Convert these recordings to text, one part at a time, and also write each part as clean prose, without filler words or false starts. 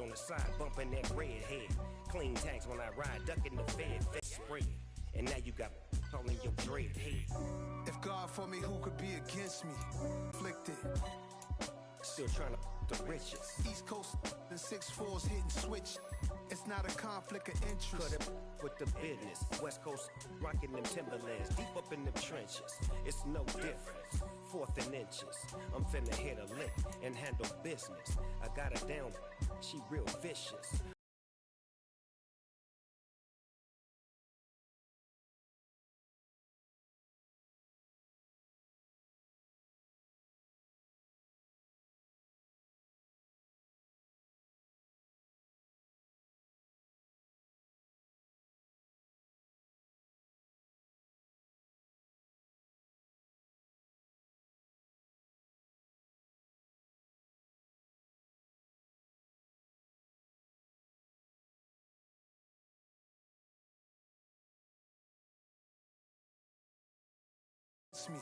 on the side, bumping that redhead. Clean tags when I ride, ducking the fed spread. And now you got all in your dread head. If God for me, who could be against me? Afflicted. Still trying to the riches. East Coast and 6'4s hitting switch. It's not a conflict of interest. Cut it with the business. West Coast rocking them Timberlands, deep up in them trenches. It's no difference. 4th and inches. I'm finna hit a lick and handle business. I got her down, she real vicious. Me.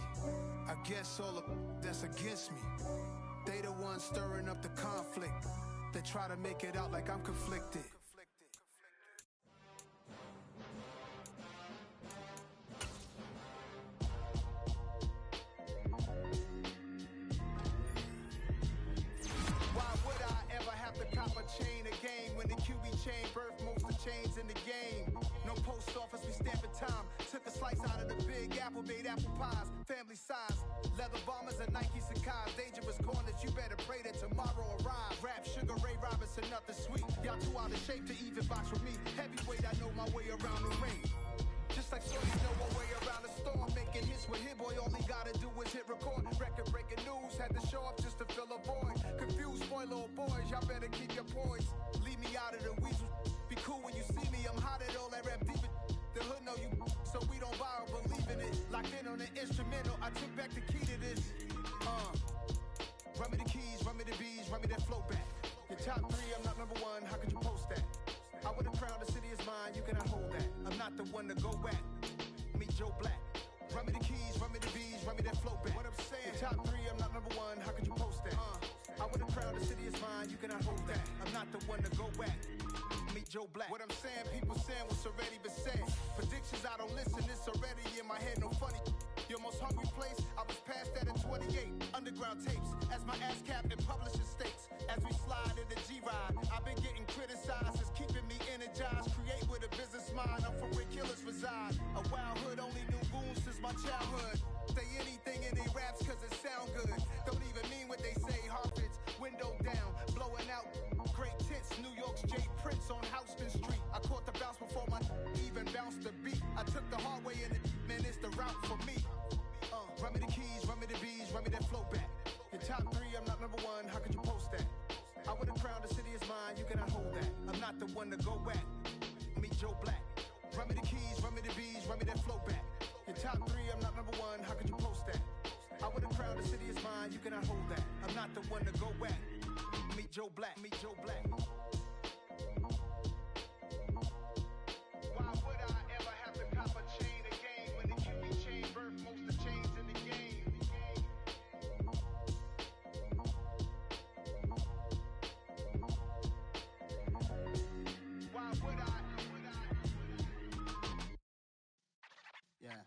I guess all of that's against me. They the ones stirring up the conflict. They try to make it out like I'm conflicted. Why would I ever have to cop a chain again when the QB chain birthed most of the chains in the game? No post office, we stamping time. Took a slice out of the big apple, made apple pies, family size. Leather bombers and Nike Sacai's. Dangerous corners, you better pray that tomorrow arrives. Rap, Sugar Ray Robinson, nothing sweet. Y'all too out of shape to even box with me. Heavyweight, I know my way around the ring. Just like shorties know my way around the storm. Making hits with Hit Boy, all he gotta do is hit record. Record breaking news, had to show up just to fill a void. Confused, spoil old boys, y'all better keep your poise. Leave me out of the weasel. Be cool when you see me, I'm hot at all that rap deep. The hood know you, so we don't borrow, believe in it. Locked in on the instrumental, I took back the key to this. Run me the keys, run me the bees, run me that flow back. Your top 3, I'm not number 1, how could you post that? I would've crowned the city is mine, you cannot hold that. I'm not the one to go back. Meet Joe Black. Run me the keys, run me the bees, run me that flow back. What I'm saying, your top 3, I'm not number 1, how could you post that? I would've crowned the city is mine, you cannot hold that. I'm not the one to go back. Meet Joe Black. What I'm saying, people saying what's already been said. Predictions, I don't listen, it's already in my head, no funny. Your most hungry place, I was past that at 28. Underground tapes, as my ass cap in publishing states. As we slide in the G-Ride, I've been getting criticized, it's keeping me energized. Create with a business mind, I'm from where killers reside. A wild hood, only knew goons since my childhood. Say anything in they raps cause it sound good. Don't even mean what they say, Harvard's window down, blowing out. Great tits, New York's J. Prince on Houston Street. I caught the bounce before my even bounced the beat. I took the hard way in it, man, it's the route for me. Run me the keys, run me the bees, run me that flow back. Your top 3, I'm not number 1, how could you post that? I would've crowned the city is mine, you cannot hold that. I'm not the one to go back. Meet Joe Black. Run me the keys, run me the bees, run me that flow back. Your top 3, I'm not number 1, how could you post that? I would've crowned the city is mine, you cannot hold that. I'm not the one to go back. Meet Joe Black, meet Joe Black. Why would I ever have to cop a chain again when the QB chain birthed most of the chains in the game? Why would I? Yeah.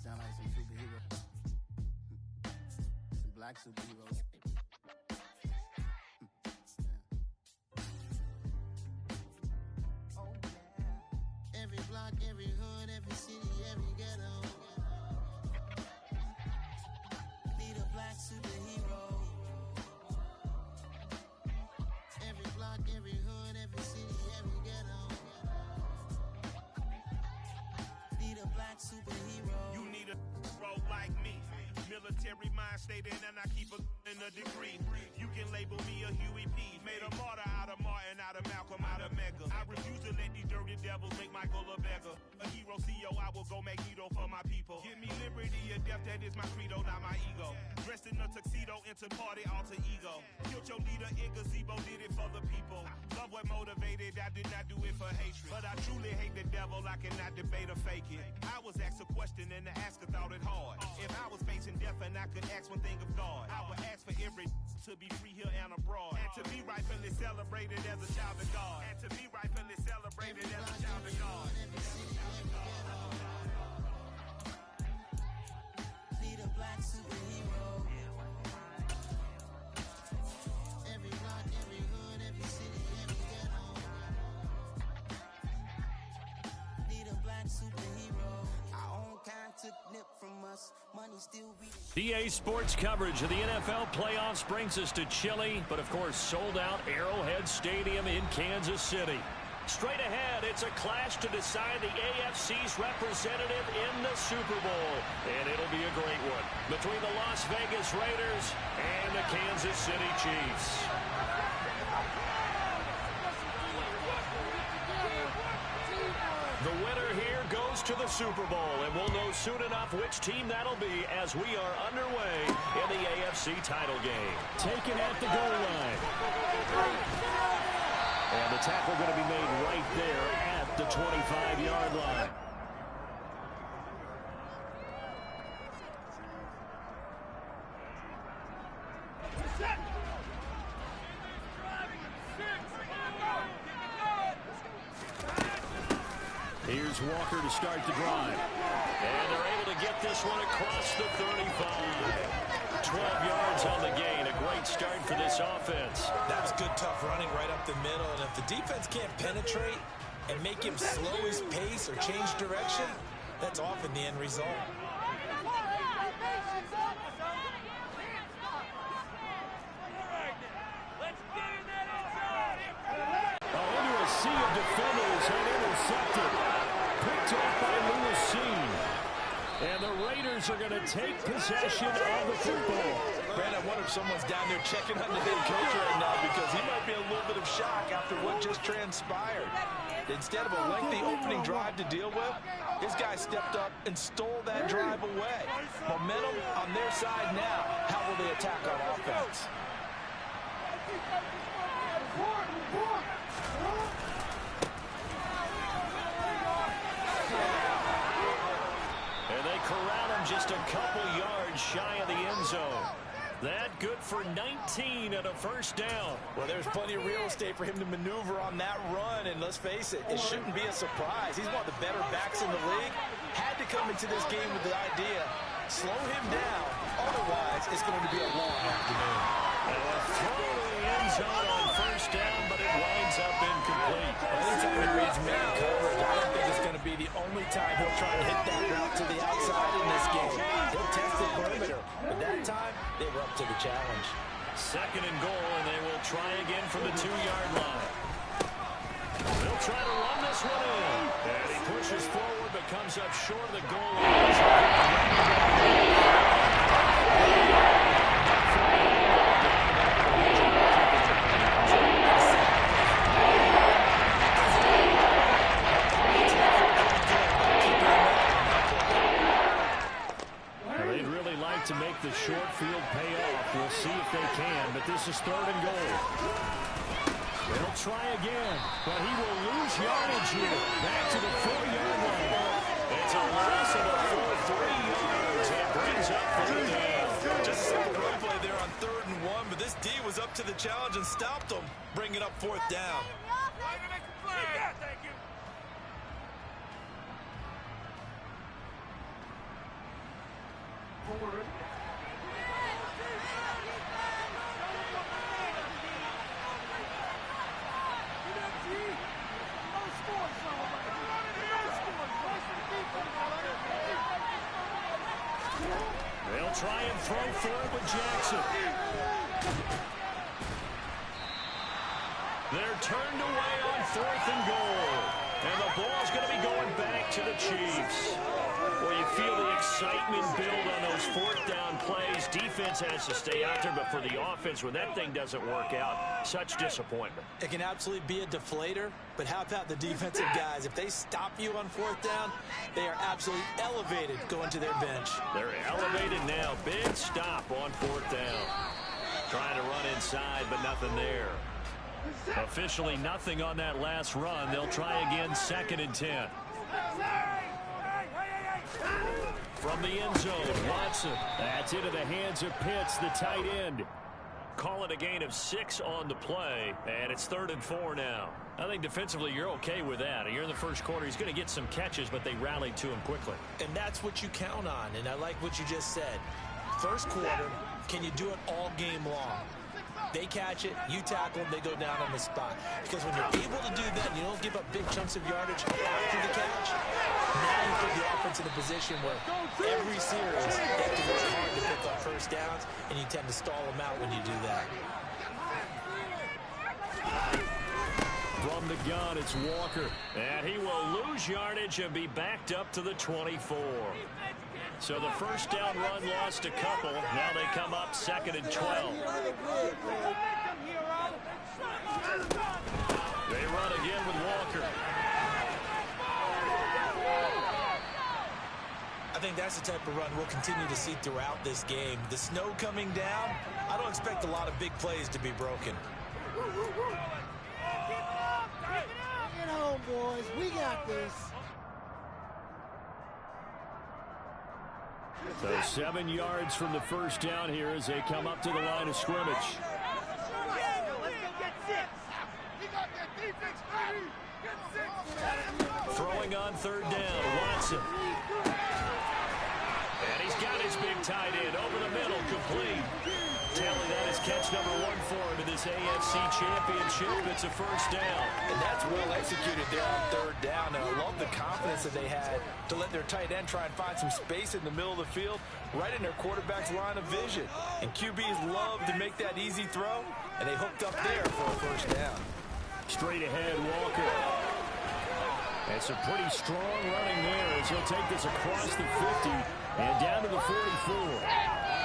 Sound like some superheroes. Some black superheroes. Oh, yeah. Every block, every hood, every city, every ghetto. Need a black superhero. Every block, every hood, every city, every ghetto. Need a black superhero. You need a role like me. Military mind state and I keep in a degree. You can label me a Huey P. Made a martyr out of Martin, out of Malcolm, out of Mega. I refuse to let these dirty the devil, make Michael a beggar. A hero CEO, I will go Magneto for my people. Give me liberty or death, that is my credo, not my ego. Dressed in a tuxedo, entered party, alter ego. Killed your leader in gazebo, did it for the people. Love what motivated, I did not do it for hatred. But I truly hate the devil, I cannot debate or fake it. I was asked a question and the asker thought it hard. If I was facing death and I could ask one thing of God, I would ask for every to be free here and abroad. And to be rightfully celebrated as a child of God. And to be rightfully celebrated as a child of God. Need a black superhero. Every block, every hood, every city, every ghetto. Need a black superhero. Our own kind took nip from us. Money still reading. EA Sports coverage of the NFL playoffs brings us to Chile, but of course sold out Arrowhead Stadium in Kansas City. Straight ahead, it's a clash to decide the AFC's representative in the Super Bowl. And it'll be a great one between the Las Vegas Raiders and the Kansas City Chiefs. The winner here goes to the Super Bowl, and we'll know soon enough which team that'll be as we are underway in the AFC title game. Taken at the goal line. And the tackle going to be made right there at the 25-yard line. Here's Walker to start the drive. And they're able to get this one across the 35. 12 yards on the gain. A great start for this offense. That was good, tough running right up the middle. And if the defense can't penetrate and make him slow his pace or change direction, that's often the end result. Into a sea of defenders and intercepted. Picked off by Lewisine. And the Raiders are going to take possession of the football. Brad, I wonder if someone's down there checking on the head coach right now because he might be a little bit of shock after what just transpired. Instead of a lengthy opening drive to deal with, his guy stepped up and stole that drive away. Momentum on their side now. How will they attack on offense? And they corral him just a couple yards shy of the end zone. That good for 19 and a first down. Well, there's plenty of real estate for him to maneuver on that run, and let's face it, it shouldn't be a surprise. He's one of the better backs in the league. Had to come into this game with the idea, slow him down, otherwise it's going to be a long afternoon. And a throw to the end zone on first down, but it winds up incomplete. Anytime he reads man coverage, I don't think it's going to be the only time he'll try to hit that route to the outside in this game. He'll test the perimeter, but that time, they were up to the challenge. Second and goal, and they will try again from the 2-yard line. They'll try to run this one in. And he pushes forward, but comes up short of the goal line. To make the short field pay off. We'll see if they can, but this is third and goal. They'll try again, but he will lose yardage here. Back to the 4-yard line. It's a loss of a full 3 yards, and it brings up third down. Just a simple run play there on 3rd and 1, but this D was up to the challenge and stopped them, bringing up 4th down. Thank you. They'll try and throw for it with Jackson. They're turned away on 4th and goal. And the ball's going to be going back to the Chiefs. Well, you feel the excitement build on those fourth down plays. Defense has to stay out there, but for the offense, when that thing doesn't work out, such disappointment. It can absolutely be a deflator, but how about the defensive guys? If they stop you on fourth down, they are absolutely elevated going to their bench. They're elevated now. Big stop on fourth down. Trying to run inside, but nothing there. Officially nothing on that last run. They'll try again, 2nd and 10. From the end zone, Watson. That's into the hands of Pitts, the tight end. Call it a gain of 6 on the play, and it's 3rd and 4 now. I think defensively you're okay with that. You're in the first quarter. He's going to get some catches, but they rallied to him quickly. And that's what you count on, and I like what you just said. First quarter, can you do it all game long? They catch it, you tackle them, they go down on the spot. Because when you're able to do that and you don't give up big chunks of yardage after the catch, now you put the offense in a position where every series they have to work hard to pick up first downs, and you tend to stall them out when you do that. From the gun, it's Walker. And he will lose yardage and be backed up to the 24. So the first down run lost a couple. Now they come up 2nd and 12. They run again with Walker. I think that's the type of run we'll continue to see throughout this game. The snow coming down, I don't expect a lot of big plays to be broken. Get home, boys. We got this. So 7 yards from the first down here as they come up to the line of scrimmage. Throwing on 3rd down, Watson. And he's got his big tight end over the middle, complete. Tally, that is catch number 1 for him in this AFC Championship. It's a first down. And that's well executed there on 3rd down. And I love the confidence that they had to let their tight end try and find some space in the middle of the field, right in their quarterback's line of vision. And QBs love to make that easy throw, and they hooked up there for a first down. Straight ahead, Walker. And some pretty strong running there as he'll take this across the 50 and down to the 44.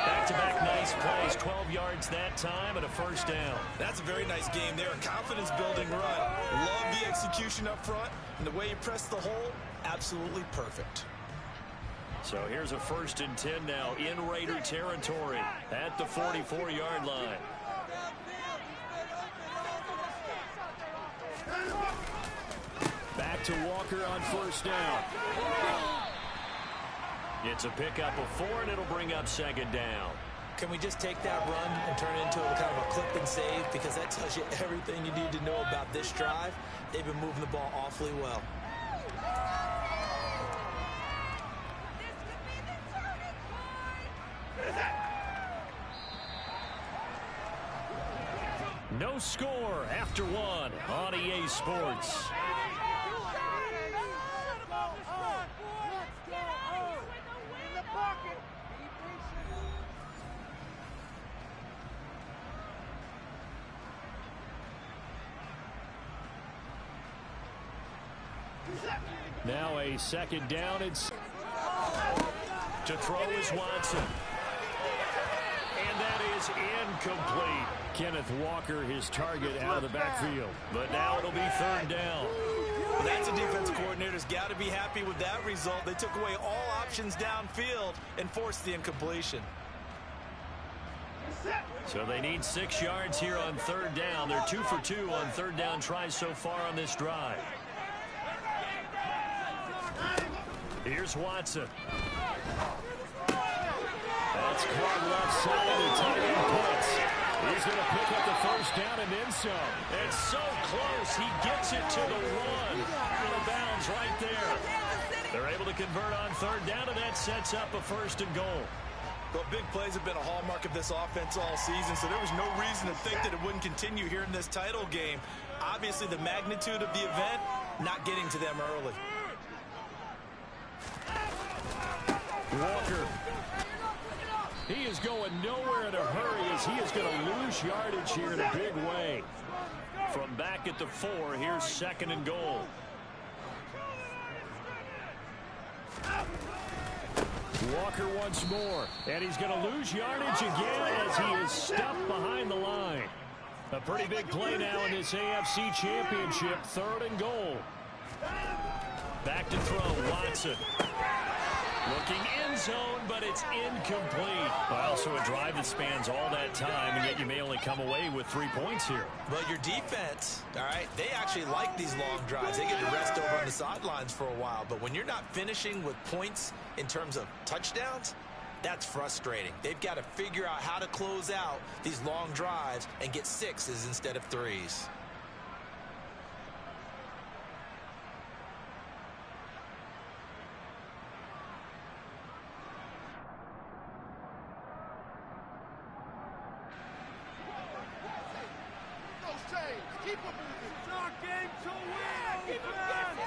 Back-to-back nice plays, 12 yards that time and a first down. That's a very nice game there, a confidence-building run. Love the execution up front, and the way you press the hole, absolutely perfect. So here's a 1st and 10 now in Raider territory at the 44-yard line. Back to Walker on first down. It's a pickup of 4, and it'll bring up 2nd down. Can we just take that run and turn it into a kind of a clip and save? Because that tells you everything you need to know about this drive. They've been moving the ball awfully well. No score after 1 on EA Sports. Now a 2nd down. It's to throw is Watson. And that is incomplete. Kenneth Walker, his target, out of the backfield. But now it'll be 3rd down. Well, that's a defense coordinator's got to be happy with that result. They took away all options downfield and forced the incompletion. So they need 6 yards here on 3rd down. They're 2 for 2 on 3rd down tries so far on this drive. Here's Watson. That's caught left side and tight end Pitts. He's going to pick up the first down and then some. It's so close. He gets it to the 1. Out of bounds right there. They're able to convert on 3rd down, and that sets up a 1st and goal. Well, big plays have been a hallmark of this offense all season, so there was no reason to think that it wouldn't continue here in this title game. Obviously, the magnitude of the event, not getting to them early. Walker. He is going nowhere in a hurry as he is going to lose yardage here in a big way. From back at the 4, here's 2nd and goal. Walker once more, and he's going to lose yardage again as he is stuffed behind the line. A pretty big play now in this AFC Championship, 3rd and goal. Back to throw, Watson. Looking end zone, but it's incomplete. Well, so a drive that spans all that time, and yet you may only come away with 3 points here. Well, your defense, all right, they actually like these long drives. They get to rest over on the sidelines for a while. But when you're not finishing with points in terms of touchdowns, that's frustrating. They've got to figure out how to close out these long drives and get 6s instead of 3s. Keep him moving. It's our game to win. Keep him moving.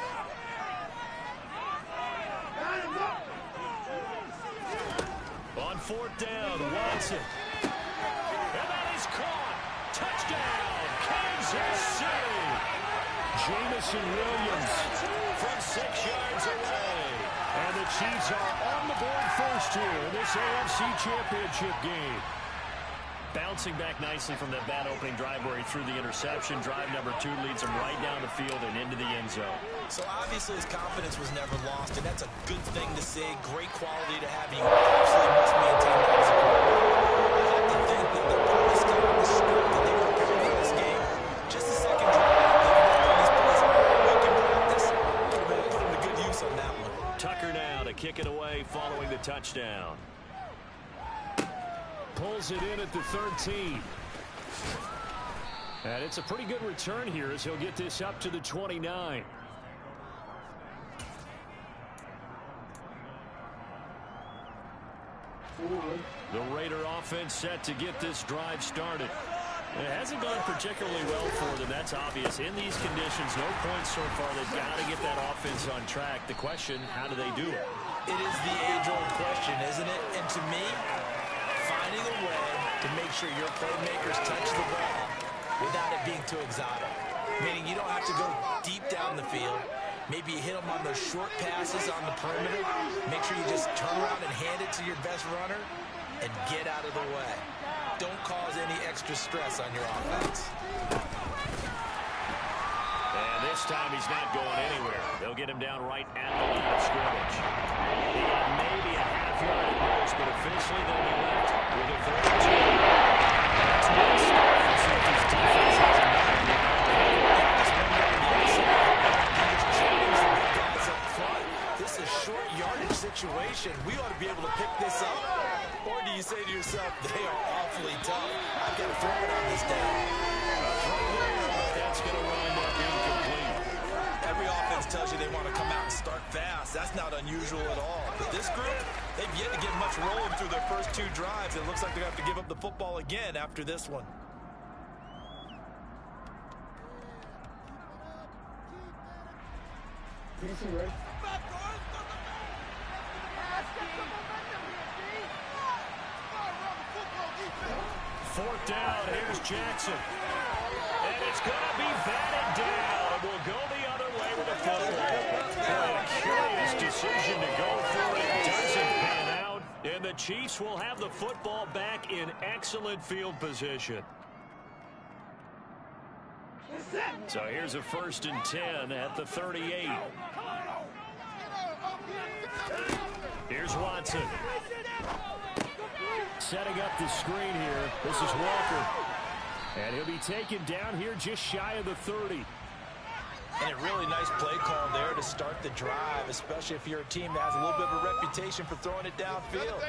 On 4th down, Watson. And that is caught. Touchdown, Kansas City. Jamison Williams from 6 yards away. And the Chiefs are on the board first here in this AFC Championship game. Bouncing back nicely from that bad opening drive where he threw the interception. Drive number 2 leads him right down the field and into the end zone. So obviously his confidence was never lost, and that's a good thing to see. Great quality to have. You absolutely must maintain that as a quarterback. I like to think that they're probably still on the script that they prepared for this game. Just a second drive. They've worked on these plays all week in practice. Put him to good use on that one. Tucker now to kick it away following the touchdown. Pulls it in at the 13. And it's a pretty good return here as he'll get this up to the 29. The Raider offense set to get this drive started. It hasn't gone particularly well for them. That's obvious. In these conditions, no points so far. They've got to get that offense on track. The question, how do they do it? It is the age-old question, isn't it? And to me, finding a way to make sure your playmakers touch the ball without it being too exotic. Meaning you don't have to go deep down the field. Maybe you hit them on those short passes on the perimeter. Make sure you just turn around and hand it to your best runner and get out of the way. Don't cause any extra stress on your offense. And this time he's not going anywhere. They'll get him down right at the line of scrimmage. He got maybe a half yard at most, but officially they'll be left with a 32. That's a good start for Celtics defense. This is a short yardage situation. We ought to be able to pick this up. Or do you say to yourself, they are awfully tough. I've got to throw it on this down. That's going to wind up incomplete. Every offense tells you they want to come out and start fast. That's not unusual at all. But this group, they've yet to get much rolling through their first 2 drives. It looks like they're going to have to give up the football again after this one. Fourth down, here's Jackson. And it's going to be batted down. And we'll go the other way with the football. A curious decision to go for it. Doesn't pan out. And the Chiefs will have the football back in excellent field position. So here's a 1st and 10 at the 38. Here's Watson. Setting up the screen here. This is Walker. And he'll be taken down here just shy of the 30. And a really nice play call there to start the drive, especially if you're a team that has a little bit of a reputation for throwing it downfield.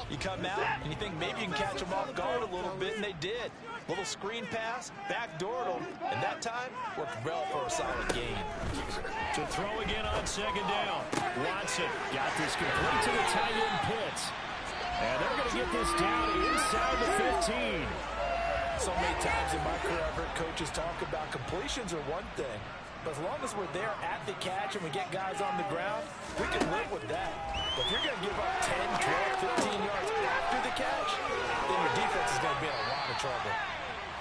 You come out and you think maybe you can catch them off guard a little bit, and they did. Little screen pass, backdoored them, and that time worked well for a solid gain. To throw again on 2nd down. Watson got this complete to the tight end Pitts. And they're going to get this down inside the 15. So many times in my career, I've heard coaches talk about completions are one thing. But as long as we're there at the catch and we get guys on the ground, we can live with that. But if you're going to give up 10, 12, 15 yards after the catch, then your defense is going to be in a lot of trouble.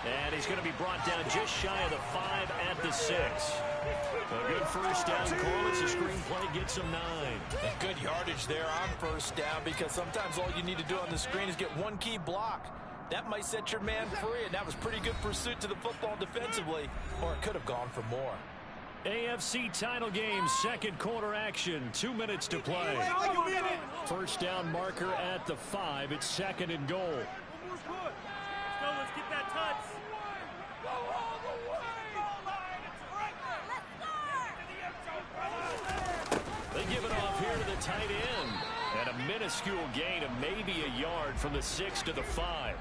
And he's going to be brought down just shy of the 5 at the 6. A good first down call as the screen play gets him 9. And good yardage there on first down, because sometimes all you need to do on the screen is get one key block. That might set your man free, and that was pretty good pursuit to the football defensively, or it could have gone for more. AFC title game, second quarter action, 2 minutes to play. First down marker at the 5. It's second and goal. Let's go, let's get that touch. Go all the way. They give it off here to the tight end. And a minuscule gain of maybe a yard from the 6 to the 5.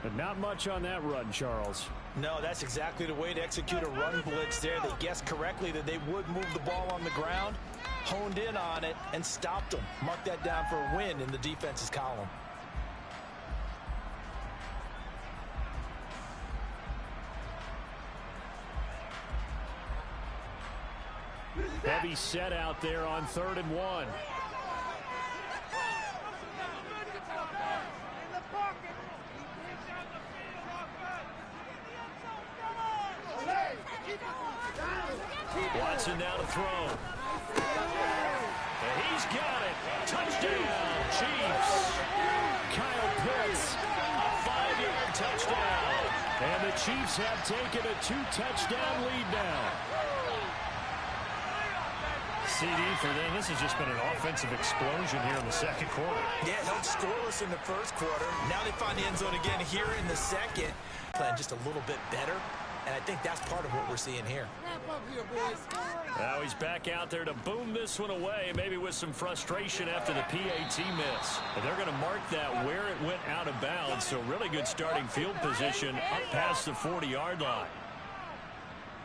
But not much on that run, Charles. No, that's exactly the way to execute a run blitz there. They guessed correctly that they would move the ball on the ground, honed in on it, and stopped them. Mark that down for a win in the defense's column. Heavy set out there on 3rd and 1. Watson now to throw. And he's got it. Touchdown, Chiefs. Kyle Pitts, a 5-yard touchdown. And the Chiefs have taken a 2-touchdown lead now. CD for them. This has just been an offensive explosion here in the second quarter. Yeah, held scoreless in the first quarter. Now they find the end zone again here in the second. Playing just a little bit better, and I think that's part of what we're seeing here. Now he's back out there to boom this one away, maybe with some frustration after the PAT miss. But they're going to mark that where it went out of bounds, so really good starting field position up past the 40-yard line.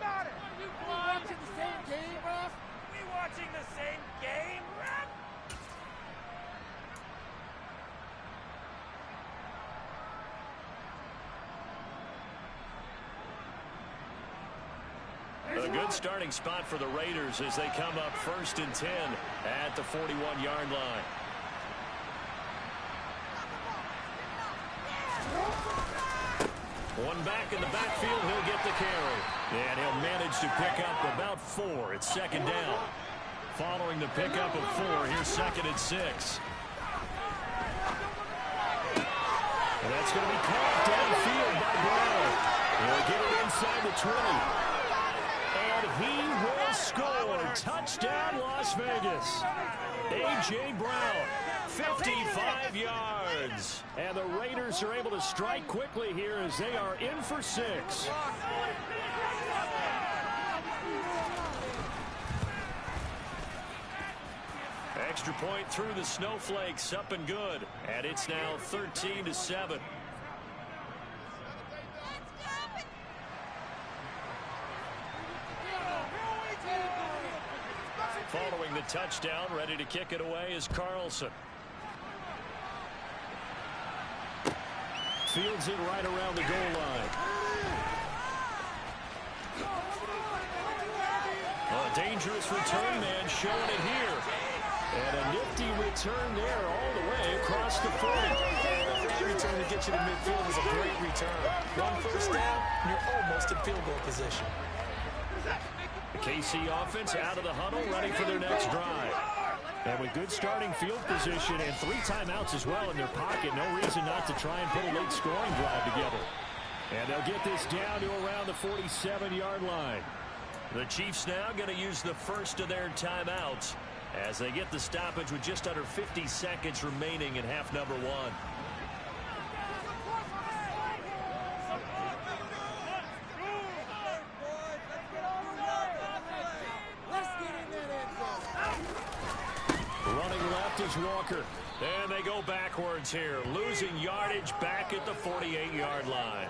Got it. We watching the same game, ref? We watching the same game, ref? A good starting spot for the Raiders as they come up 1st and 10 at the 41-yard line. One back in the backfield, he'll get the carry. And he'll manage to pick up about 4. It's 2nd down. Following the pickup of 4, here's 2nd and 6. And that's going to be caught downfield by Brown. He'll get it inside the 20. And he will score. Touchdown, Las Vegas. A.J. Brown, 55 yards. And the Raiders are able to strike quickly here as they are in for 6. Extra point through the snowflakes, up and good. And it's now 13-7. Following the touchdown, ready to kick it away is Carlson. Fields it right around the goal line. A dangerous return man showing it here. And a nifty return there all the way across the 40. That return to get you to midfield is a great return. 1 first down, and you're almost in field goal position. The KC offense out of the huddle, ready for their next drive. And with good starting field position and 3 timeouts as well in their pocket, no reason not to try and put a late scoring drive together. And they'll get this down to around the 47-yard line. The Chiefs now going to use the first of their timeouts as they get the stoppage with just under 50 seconds remaining in half number 1. Walker. And they go backwards here, losing yardage back at the 48-yard line.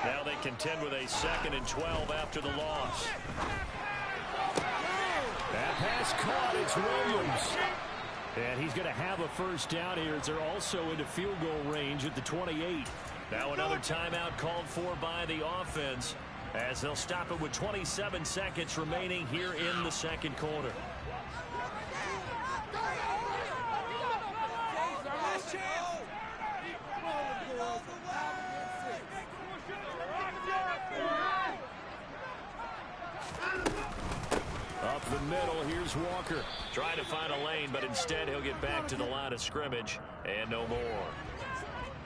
Now they contend with a 2nd and 12 after the loss. That pass caught. It's Williams. And he's going to have a first down here as they're also into field goal range at the 28. Now another timeout called for by the offense as they'll stop it with 27 seconds remaining here in the second quarter. the middle. Here's Walker. Trying to find a lane, but instead he'll get back to the line of scrimmage and no more.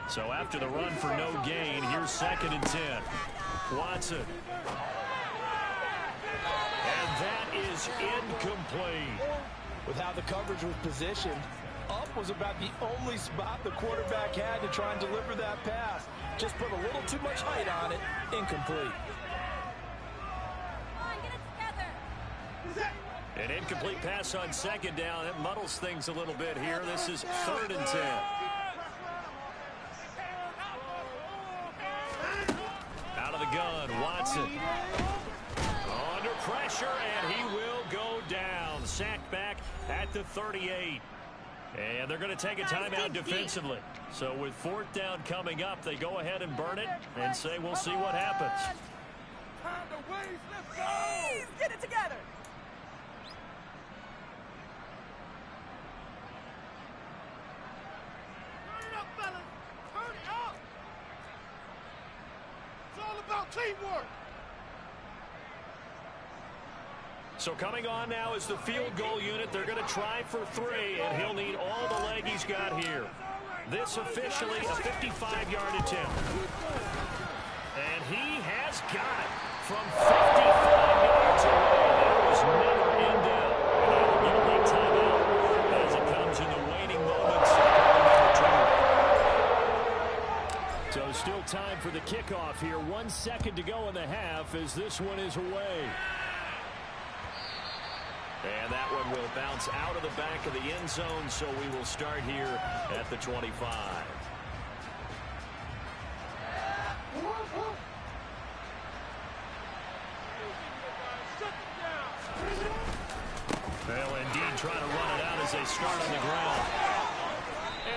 So after the run for no gain, here's 2nd and 10. Watson. And that is incomplete. With how the coverage was positioned, up was about the only spot the quarterback had to try and deliver that pass. Just put a little too much height on it. Incomplete. An incomplete pass on 2nd down. It muddles things a little bit here. This is 3rd and 10. Out of the gun, Watson. Under pressure, and he will go down. Sacked back at the 38. And they're going to take a timeout defensively. So with 4th down coming up, they go ahead and burn it and say we'll see what happens. Please get it together. Turn it up, fellas. Turn it up. It's all about teamwork. So coming on now is the field goal unit. They're going to try for 3, and he'll need all the leg he's got here. This officially a 55-yard attempt. And he has got it from 55 yards away. That was never in doubt. And I will give a timeout as it comes in the waning moments of So still time for the kickoff here. 1 second to go in the half as this one is away. And that one will bounce out of the back of the end zone, so we will start here at the 25. They'll indeed try to run it out as they start on the ground.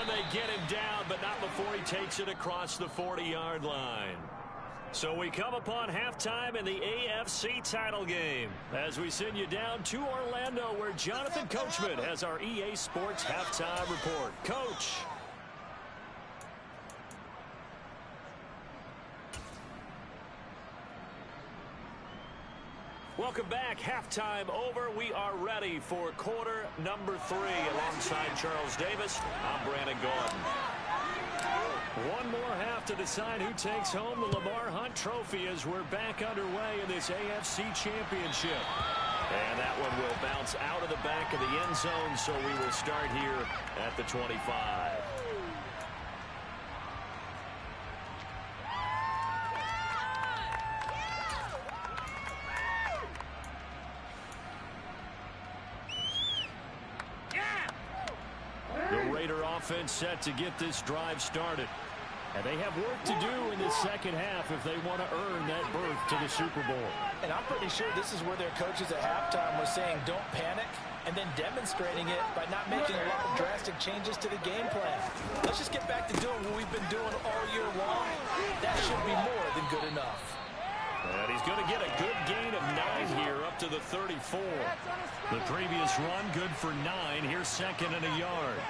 And they get him down, but not before he takes it across the 40-yard line. So we come upon halftime in the AFC title game as we send you down to Orlando where Jonathan Coachman has our EA Sports halftime report. Coach. Welcome back. Halftime over. We are ready for quarter number 3 alongside Charles Davis. I'm Brandon Gordon. One more half to decide who takes home the Lamar Hunt Trophy as we're back underway in this AFC Championship. And that one will bounce out of the back of the end zone, so we will start here at the 25. The Raider offense set to get this drive started. And they have work to do in the second half if they want to earn that berth to the Super Bowl. And I'm pretty sure this is where their coaches at halftime were saying don't panic, and then demonstrating it by not making a lot of drastic changes to the game plan. Let's just get back to doing what we've been doing all year long. That should be more than good enough. And he's going to get a good gain of 9 here up to the 34. The previous run good for 9. Here's 2nd and a yard.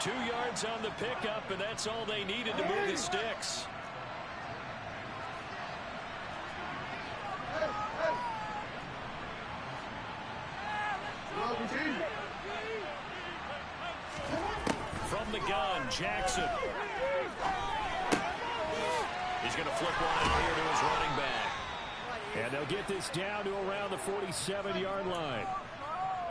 Two yards on the pickup, and that's all they needed to move the sticks. From the gun, Jackson. He's going to flip one out here to his running back. And they'll get this down to around the 47-yard line.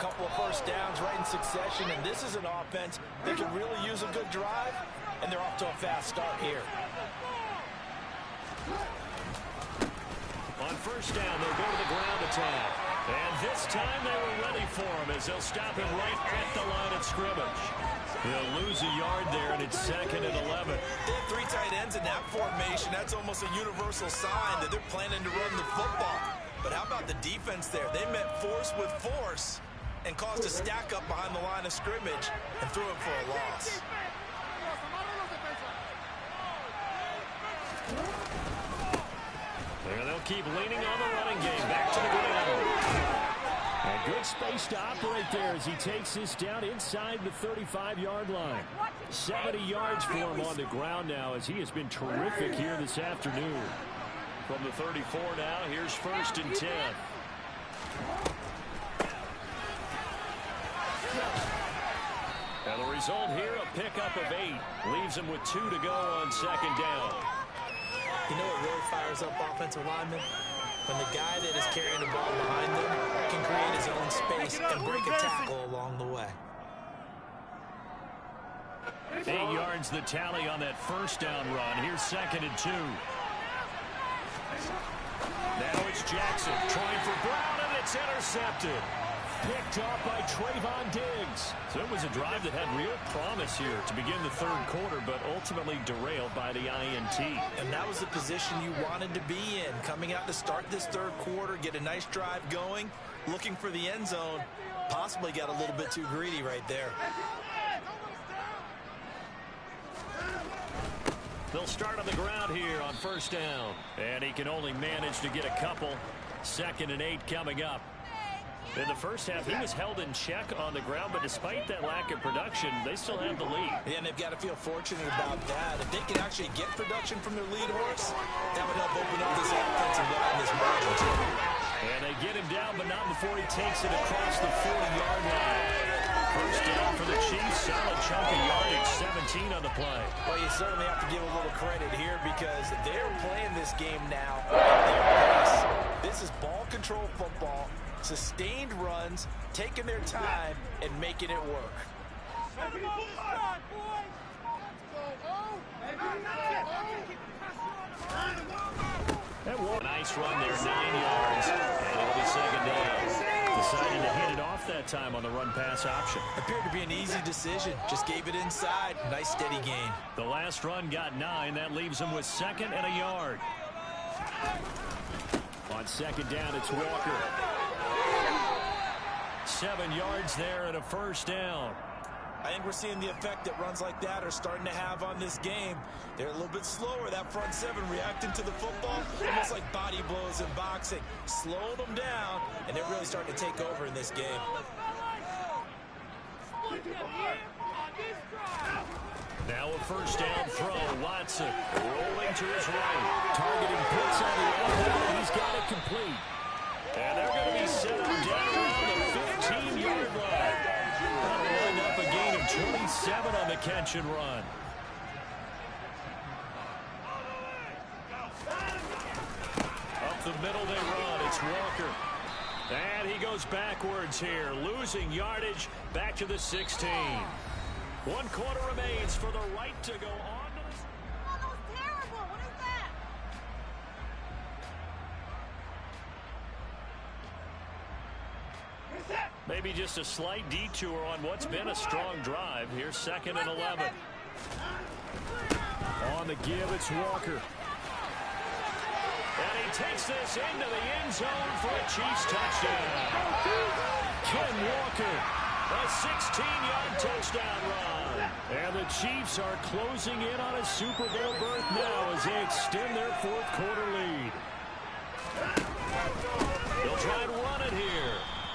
Couple of first downs right in succession, and this is an offense that can really use a good drive, and they're off to a fast start here. On first down, they'll go to the ground attack. And this time they were ready for him as they'll stop him right at the line of scrimmage. They'll lose a yard there, and it's 2nd and 11. They have 3 tight ends in that formation. That's almost a universal sign that they're planning to run the football. But how about the defense there? They met force with force and caused a stack up behind the line of scrimmage and threw it for a loss. And they'll keep leaning on the running game. Back to the ground. And good space to operate there as he takes this down inside the 35-yard line. 70 yards for him on the ground now as he has been terrific here this afternoon. From the 34 now, here's 1st and 10. And the result here, a pickup of 8. Leaves him with 2 to go on 2nd down. You know what really fires up offensive linemen? When the guy that is carrying the ball behind them can create his own space and break a tackle along the way. 8 yards the tally on that 1st down run. Here's 2nd and 2. Now it's Jackson trying for Brown, and it's intercepted. Picked off by Trayvon Diggs. So it was a drive that had real promise here to begin the 3rd quarter, but ultimately derailed by the INT. And that was the position you wanted to be in. Coming out to start this 3rd quarter, get a nice drive going, looking for the end zone. Possibly got a little bit too greedy right there. They'll start on the ground here on 1st down. And he can only manage to get a couple. 2nd and 8 coming up. In the 1st half, he was held in check on the ground, but despite that lack of production, they still have the lead. Yeah, and they've got to feel fortunate about that. If they can actually get production from their lead horse, that would help open up this offensive line, this margin, too. And they get him down, but not before he takes it across the 40-yard line. 1st down for the Chiefs. Solid chunk of yardage, 17 on the play. Well, you certainly have to give a little credit here because they're playing this game now at their pace. This is ball control football. Sustained runs, taking their time, and making it work. That was a nice run there, 9 yards, and it'll be 2nd down. Decided to hand it off that time on the run-pass option. Appeared to be an easy decision. Just gave it inside. Nice, steady gain. The last run got 9. That leaves him with 2nd and a yard. On 2nd down, it's Walker. 7 yards there and a 1st down. I think we're seeing the effect that runs like that are starting to have on this game. They're a little bit slower, that front 7 reacting to the football, almost like body blows in boxing. Slowing them down, and they're really starting to take over in this game. Now a 1st down throw. Watson rolling to his right. Targeting Pitts on the elbow. He's got it complete. And they're going to be settled down around the 15-yard line. That'll wind up a gain of 27 on the catch and run. Up the middle they run. It's Walker. And he goes backwards here, losing yardage back to the 16. 1 quarter remains for the right to go on to the... Oh, that was terrible. What is that? Maybe just a slight detour on what's been a strong drive. Here's 2nd and 11. On the give, it's Walker. And he takes this into the end zone for a Chiefs touchdown. Ken Walker, a 16-yard touchdown run. And the Chiefs are closing in on a Super Bowl berth now as they extend their 4th quarter lead. They'll try and run it here.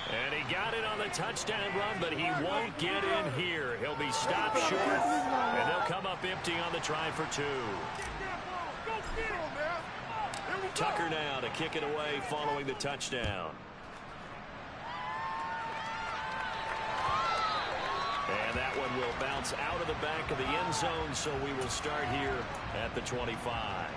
And he got it on the touchdown run, but he won't get in here. He'll be stopped short, and they'll come up empty on the try for 2. Tucker now to kick it away following the touchdown. And that one will bounce out of the back of the end zone, so we will start here at the 25.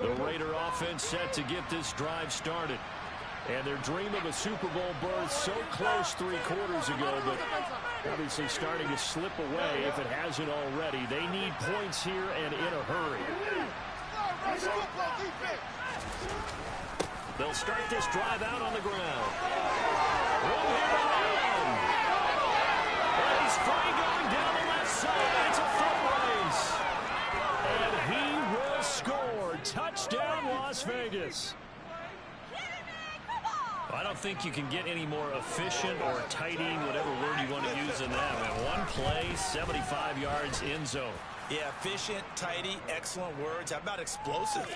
The Raider offense set to get this drive started. And their dream of a Super Bowl berth so close 3 quarters ago, but obviously starting to slip away if it hasn't already. They need points here and in a hurry. They'll start this drive out on the ground. Room here to run. And he's free going down the left side. It's a foot race. And he will score. Touchdown, Las Vegas. I don't think you can get any more efficient or tidy, whatever word you want to use in that. Man, 1 play, 75 yards, end zone. Yeah, efficient, tidy, excellent words. How about explosive?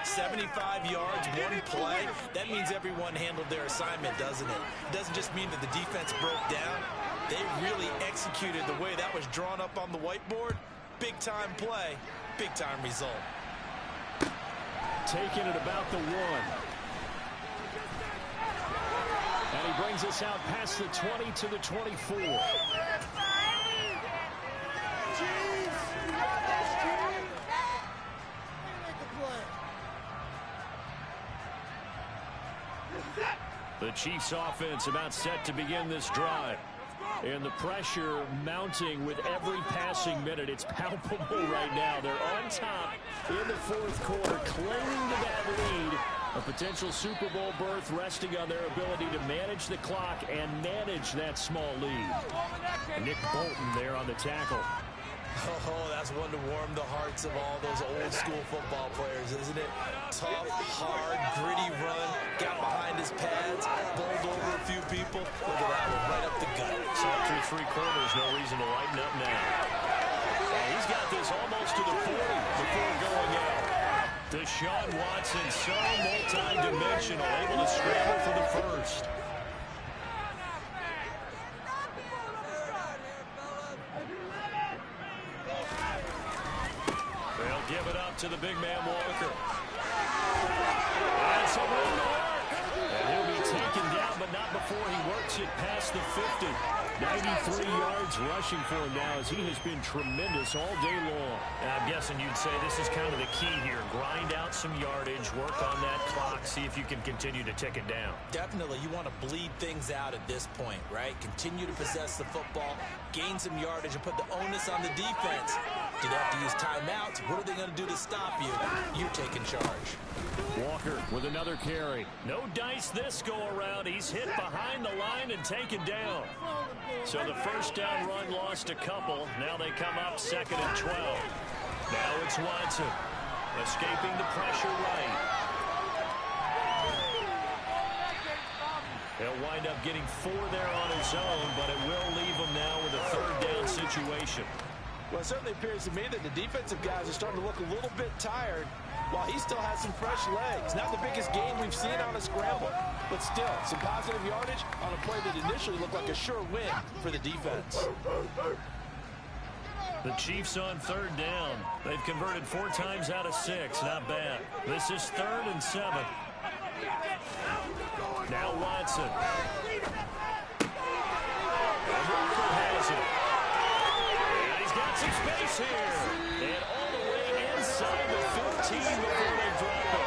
75 yards, 1 play. That means everyone handled their assignment, doesn't it? It doesn't just mean that the defense broke down. They really executed the way that was drawn up on the whiteboard. Big-time play, big-time result. Taking it about the 1. And he brings us out past the 20 to the 24. The Chiefs offense about set to begin this drive. And the pressure mounting with every passing minute. It's palpable right now. They're on top in the 4th quarter, clinging to that lead. A potential Super Bowl berth resting on their ability to manage the clock and manage that small lead. Nick Bolton there on the tackle. Oh, that's one to warm the hearts of all those old-school football players, isn't it? Tough, hard, gritty run, got behind his pads, bowled over a few people. Look at that one, right up the gut. So up through 3 quarters, no reason to lighten up now. And he's got this almost to the 40 before going out. Deshaun Watson, so multi-dimensional, able to scramble for the first. They'll give it up to the big man Walker. And some room to work. And he'll be taken down, but not before he works it past the 50. 93 yards rushing for him now as he has been tremendous all day long. And I'm guessing you'd say this is kind of the key here. Grind out some yardage, work on that clock, see if you can continue to tick it down. Definitely, you want to bleed things out at this point, right? Continue to possess the football, gain some yardage, and put the onus on the defense. Do they have to use timeouts? What are they going to do to stop you? You're taking charge. Walker with another carry. No dice this go-around. He's hit behind the line and taken down. So the first down run lost a couple. Now they come up 2nd and 12. Now it's Watson escaping the pressure right. He'll wind up getting 4 there on his own, but it will leave him now with a 3rd down situation. Well, it certainly appears to me that the defensive guys are starting to look a little bit tired while he still has some fresh legs. Not the biggest gain we've seen on a scramble, but still some positive yardage on a play that initially looked like a sure win for the defense. The Chiefs on 3rd down. They've converted 4 times out of 6. Not bad. This is 3rd and 7. Now Watson. And Walker has it. And he's got some space here. And all the way inside the 15 before they drop it.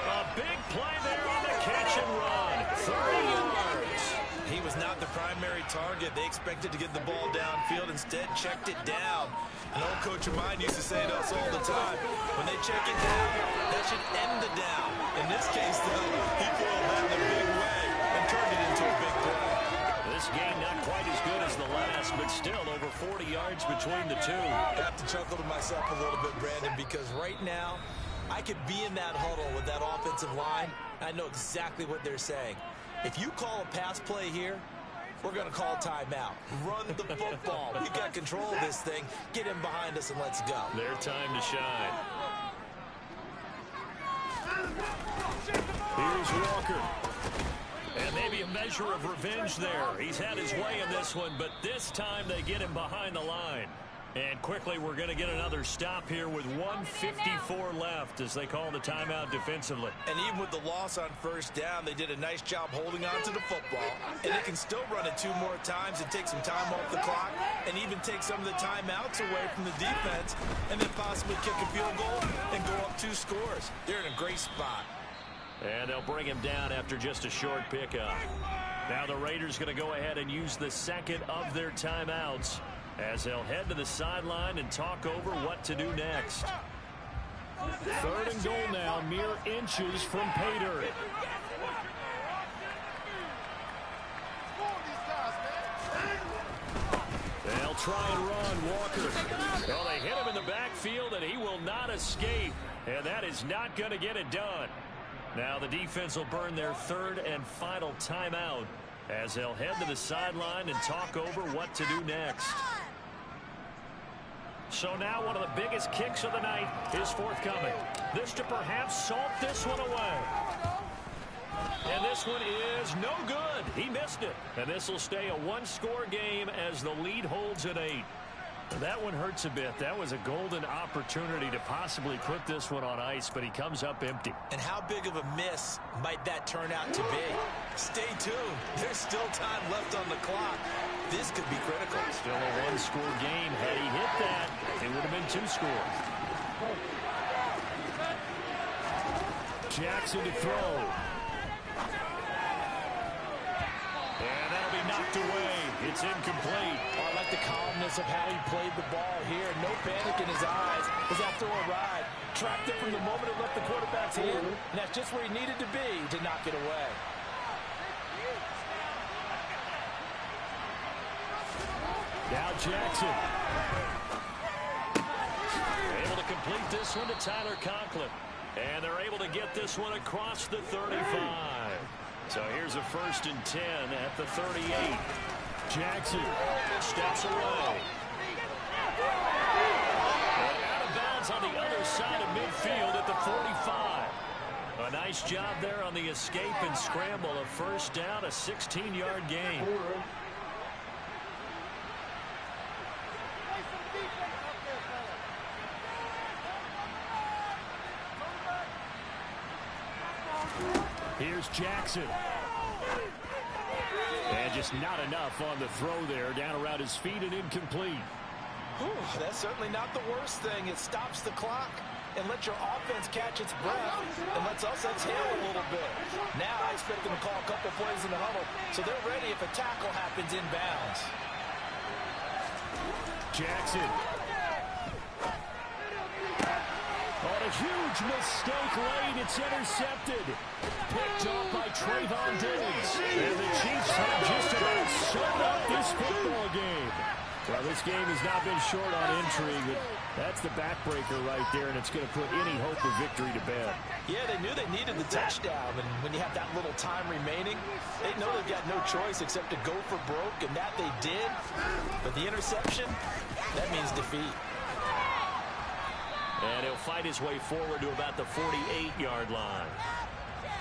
A big play there on the catch and run. 30 yards. He was not the primary target. They expected to get the ball downfield. Instead, checked it down. An old coach of mine used to say to us all the time, when they check it down, that should end the down. In this case, though, he foiled that in a big way and turned it into a big play. This game not quite as good as the last, but still over 40 yards between the two. I have to chuckle to myself a little bit, Brandon, because right now, I could be in that huddle with that offensive line. I know exactly what they're saying. If you call a pass play here, we're going to call timeout. Run the football. We got control of this thing. Get him behind us and let's go. Their time to shine. Here's Walker. And maybe a measure of revenge there. He's had his way in this one, but this time they get him behind the line. And quickly, we're going to get another stop here with 1:54 left as they call the timeout defensively. And even with the loss on 1st down, they did a nice job holding on to the football. And they can still run it 2 more times and take some time off the clock and even take some of the timeouts away from the defense and then possibly kick a field goal and go up 2 scores. They're in a great spot. And they'll bring him down after just a short pickup. Now the Raiders going to go ahead and use the 2nd of their timeouts as they'll head to the sideline and talk over what to do next. 3rd and goal now, mere inches from pay dirt. They'll try and run Walker. Well, they hit him in the backfield, and he will not escape. And that is not going to get it done. Now the defense will burn their 3rd and final timeout as they'll head to the sideline and talk over what to do next. So now one of the biggest kicks of the night is forthcoming. This to perhaps salt this one away. And this one is no good. He missed it. And this will stay a one-score game as the lead holds at 8. That one hurts a bit. That was a golden opportunity to possibly put this one on ice, but he comes up empty. And how big of a miss might that turn out to be? Stay tuned. There's still time left on the clock. This could be critical. Still a one-score game. Had he hit that, it would have been 2 scores. Jackson to throw. And that'll be knocked away. It's incomplete. Oh, I like the calmness of how he played the ball here. No panic in his eyes. Was after a ride. Tracked it from the moment it left the quarterback's hand. And that's just where he needed to be to knock it away. Now Jackson. Able to complete this one to Tyler Conklin. And they're able to get this one across the 35. So here's a 1st and 10 at the 38. Jackson steps away. And out of bounds on the other side of midfield at the 45. A nice job there on the escape and scramble. A 1st down, a 16-yard gain. Here's Jackson. And just not enough on the throw there. Down around his feet and incomplete. Whew, that's certainly not the worst thing. It stops the clock and lets your offense catch its breath and lets us exhale a little bit. Now I expect them to call a couple plays in the huddle so they're ready if a tackle happens inbounds. Jackson. On a huge mistake late, it's intercepted. Picked off by Trayvon Diggs. And the Chiefs have just about sewn up this football game. Well, this game has not been short on intrigue, but that's the backbreaker right there, and it's going to put any hope of victory to bed. Yeah, they knew they needed the touchdown, and when you have that little time remaining, they know they've got no choice except to go for broke, and that they did. But the interception, that means defeat. And he'll fight his way forward to about the 48-yard line.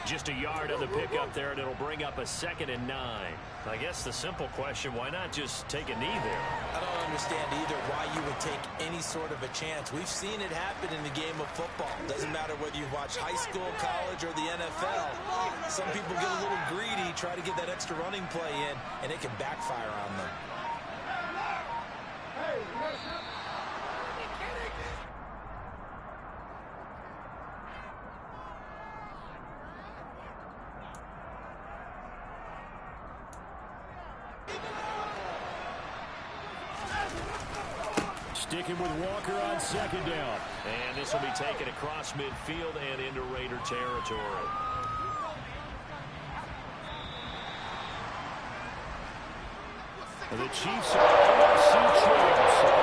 Just a yard on the pickup there, and it'll bring up a 2nd and 9. I guess the simple question, why not just take a knee there? I don't understand either why you would take any sort of a chance. We've seen it happen in the game of football. Doesn't matter whether you watch high school, college, or the NFL. Some people get a little greedy, try to get that extra running play in, and it can backfire on them. Sticking with Walker on 2nd down. And this will be taken across midfield and into Raider territory. The Chiefs are AFC champs.